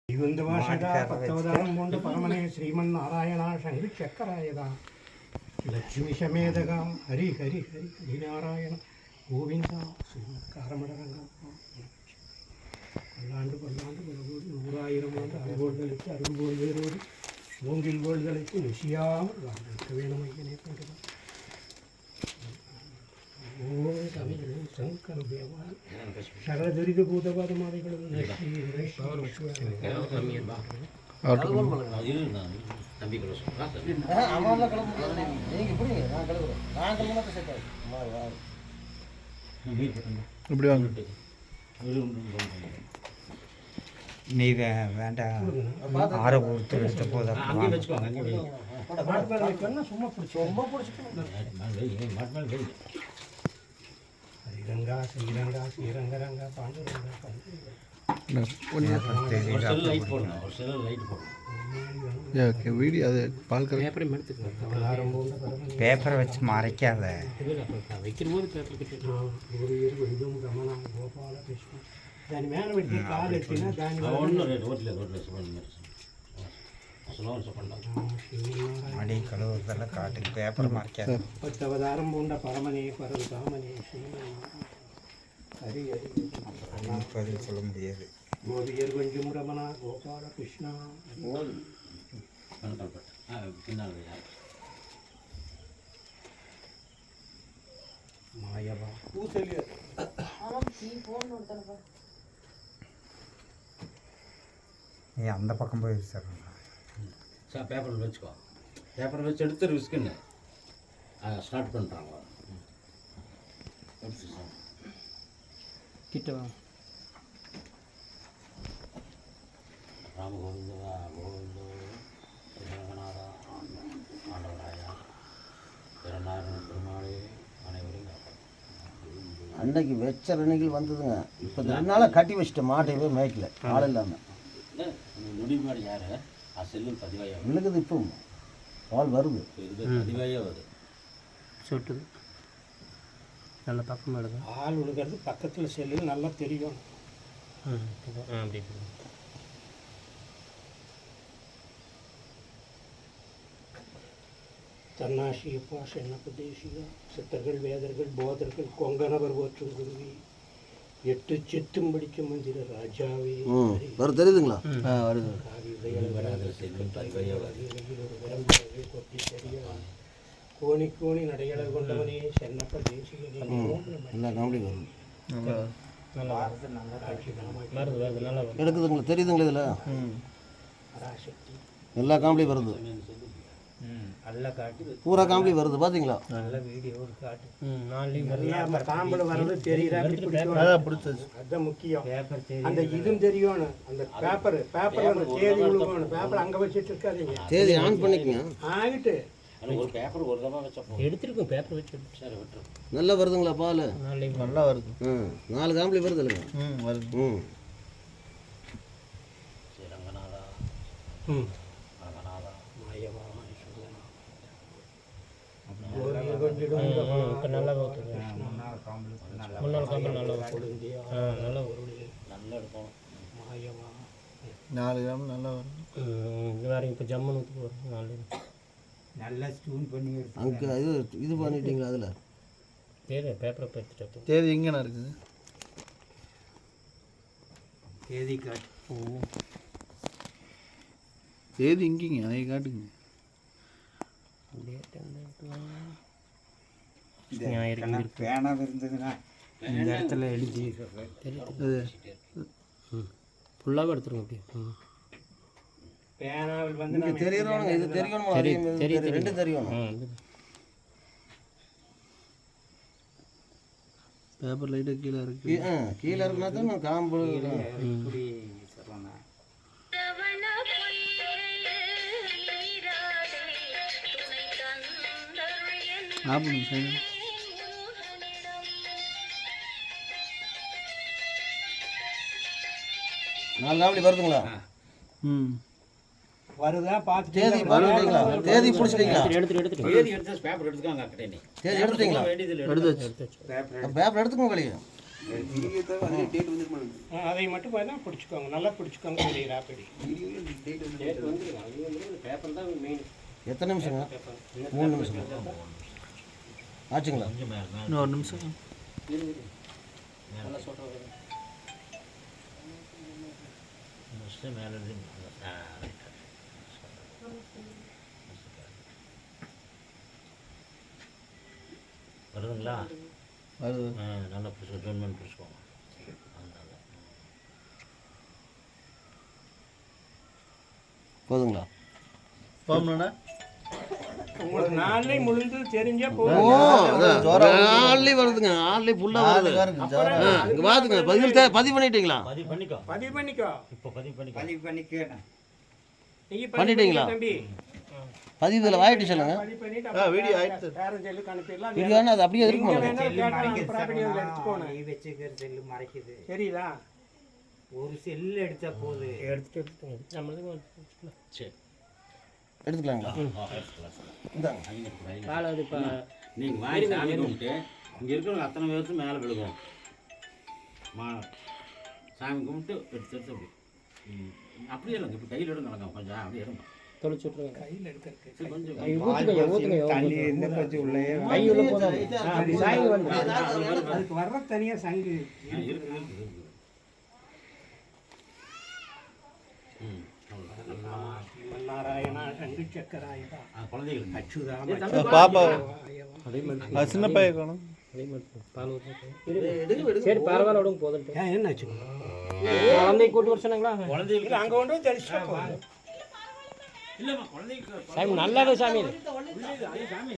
యుగంధవాసగా పత్తవదానం మూండ పరమనే శ్రీమన్నారాయణ శంఖి చక్కరాయద లక్ష్మి సమేతగా హరి హరి హరి హరినారాయణ గోవింద శ్రీమత్కారమடரங்க பல்லாண்டு பல்லாண்டு பலகோடி நூறாயிரம் ஆண்டு அருள்கோள்களுக்கு அருள்கோள் வேறோடு மூங்கில் கோள்களுக்கு நிச்சயாமல் வாழ்க்க வேணும் ஐயனே கொண்டுதான் ஓம் தமிழ் சங்கர தேவான் சகல துரித பூதபாதமாதிகளும் இப்படி வாங்க நீ வேண்டாம் ஆற கொடுத்து எடுத்த போதும் சும்மா ஹரிரங்கா ஸ்ரீரங்கா ஸ்ரீரங்கரங்கா பாண்டுரங்கா வீடியோ அது பால் பேப்பரை வச்சு மறைக்காத దాని మీద పెట్టి కాలు ఎత్తినా దాని மடி கழுவுறதெல்லாம் காட்டுக்கு பேப்பர் மறைக்காத பத்தவதாரம் பூண்ட பரமனே பரந்தாமனே ஹரி ஹரி பதில் சொல்ல முடியாது கோபியர் கொஞ்சம் ரமணா கோபால கிருஷ்ணா மாயவா நீ அந்த பக்கம் போய் சார் பேப்பரில் வச்சுக்கோ பேப்பரில் வச்சு எடுத்து ரிஸ்க்குன்னு ஸ்டார்ட் பண்ணுறாங்க கிட்ட ராம கோவிந்தா கோவிந்தோ ரங்கநாதா ஆண்டவராயா திறனாரண பெருமாளே அனைவரும் அன்னைக்கு வெச்ச அன்னைக்கு வந்ததுங்க. இப்போ 2 நாளாக கட்டி வச்சுட்டேன் மாட்டையவே மேய்க்கல ஆள் இல்லாமல். நொடிமாடு யார் செல்லு பதிவாயாக விழுகுது. இப்போ பால் வருது, பதிவாயாக வருது, சொட்டுது, நல்ல பக்கம் எடுக்கும். ஆள் விழுகிறது பக்கத்தில் செல்லு நல்லா தெரியும். அப்படி தன்னாசியப்பா சென்னபதேசிகா சித்தர்கள் வேதர்கள் போதர்கள் கொங்கணவர் போற்றும் குருவி 8 சித்தும் படிக்க மந்திர ராஜாவே வர தெரியுதுங்களா? வருது. கோணி கோணி நடையளவு கொண்டவனே சென்னப்ப தேசிகனே எல்லா காமெடி வரும். எடுக்குதுங்களா? தெரியுதுங்களா? இதில் பராசக்தி எல்லா காமெடி வருது, நல்லா காட்டு, பூரா காமெடி வருது. பார்த்தீங்களா? நல்ல வீடியோ காட்டு. காம்பளை வர்றது தெரியுதா? அதுதான் முக்கியம். அந்த இதுவும் தெரியணும். அந்த பேப்பர் அந்த தேதி விழுகணும். பேப்பர் அங்கே வச்சுட்டு இருக்காதீங்க, தேதி ஆன் பண்ணிக்கங்க. ஆகிட்டு ஒரு பேப்பர் ஒரு தடவை வச்சப்போ எடுத்துருக்கோம். பேப்பர் வச்சு சரி விட்டுரும். நல்லா வருதுங்களா பால்? நல்லா வருது. 4 காமெடி வருது இல்லைங்க? வருது. ரங்கநாதா ரங்கநாதா மாயவா நல்லா முன்னாள் காம்பல் நல்லா நல்லா நல்லா இருக்கும். மாயவா 4 கிராம் நல்லா வரும். வேறு இப்போ ஜம்முன்னு ஊற்றி போகிறோம். 4 நல்லா ஸ்டூன் பண்ணி அங்கே இது பண்ணிட்டீங்களா? அதில் தேவை பேப்பரை எடுத்துட்டு தேதி எங்கேண்ணா இருக்குது? தேதி காட்டு. தேதி இங்கேங்க, அதை காட்டுங்க. பேனா இருந்ததுன்னா இந்த இடத்துல எழுதி ஃபுல்லாகவே எடுத்துருங்க. அப்படியே பேனாவில் வந்து இங்கே தெரியறவங்க இது தெரியணும், ரெண்டு தெரியணும். பேப்பர் லைட்டாக கீழே இருக்கு. கீழே இருக்குன்னா தான் நான் காம்பு இப்படி சொல்லணும். ஆப்பிடுங்க சார். நாலு காமெடி வருதுங்களா? வருதா பார்த்து தேதி வருதுங்களா? தேதி பிடிச்சிட்டீங்களா? எடுத்துட்டு தேதி எடுத்து பேப்பர் எடுத்துக்காங்க. தேதி எடுத்துட்டீங்களா? எடுத்தாச்சு. பேப்பர் எடுத்துக்கோங்க வெளியே. அதை மட்டும் பார்த்தா பிடிச்சிக்கோங்க, நல்லா பிடிச்சிக்கோங்க. ராப்படி டேட் வந்துருங்க, அது வந்து பேப்பர் தான் மெயின். எத்தனை நிமிஷங்க? 3 நிமிஷம் ஆச்சுங்களா? கொஞ்சம் மேலே மேலே இன்னும் ஒரு நிமிஷம். நல்லா சொல்கிறது ஃபஸ்ட்டு மேலே இருந்து வருதுங்களா? வருது. நல்லா பிடிச்சி ஜோன் பண்ணி பிடிச்சிக்கோங்க. போதுங்களா? போகணும்னா உங்களுக்கு நாளை முழுந்து தெரிஞ்சா ஓ போதும். ஆள்லயே வருதுங்க, ஆள்லயே ஃபுல்லாக வருது. இங்கே பார்த்துங்க, பதிவு பண்ணிட்டீங்களா? பதிவு பண்ணிக்கோ, பதிவு பண்ணிக்கோ. இப்போ பதிவு பண்ணிக்கோ. பதிவு பண்ணிக்க நீங்க பண்ணிட்டீங்களா? தம்பி பதிவு இதில் ஆயிட்டு சொல்லுங்க. பதிவு பண்ணிட்டு வீடியோ ஆயிடுச்சு. பேரன் செல்லுக்கு அனுப்பிடலாம். வீடியோனா அது அப்படியே எங்க இருக்கும். வேணாலும் கேட்டாலும் ப்ராப்பர்ட்டி அதில் எடுத்துக்கோணும். நீ வச்சுக்கிற செல்லு மறைக்குது. தெரியுதா? ஒரு செல்லு எடுத்தா போகுது. எடுத்து நம்மளுக்கு சரி எடுத்துக்கலாங்களா? இந்தாங்க. காலை அது இப்போ நீங்கள் வாங்கி சாமி கும்பிட்டு இங்கே இருக்கிறவங்க அத்தனை பேருக்கு மேலே விழுகும். சாமி கும்பிட்டு எடுத்து எடுத்து அப்படி அப்படியே இல்லைங்க, இப்போ கையில் எடுங்க, கொஞ்சம் அப்படியே எடுங்க. தொலைச்சி விட்ருங்க. கையில் எடுக்கிறதுக்கு சரி, கொஞ்சம் ஊற்றுங்க தண்ணி இருந்த பற்றி உள்ளே கை உள்ள போதும். அது சாய்வு வந்து அதுக்கு வர்ற தனியா சங்கு இருக்கு இருக்கு. ம் நாராயணா சங்கு சக்கராயுதா குழந்தைகளுக்கு அச்சுதா பாப்பா அதே மாதிரி சின்ன பையன் காணும். அதே மாதிரி பால் ஊற்றுங்க. சரி பரவாயில்ல விடுங்க போதும். என்ன ஆச்சு? குழந்தைக்கு கூட்டு வர சொன்னாங்களா? குழந்தைகளுக்கு அங்கே கொண்டு போய் தெளிச்சுட்டா போதும். இல்லைம்மா, குழந்தைக்கு சாமி நல்லாவே சாமி சாமி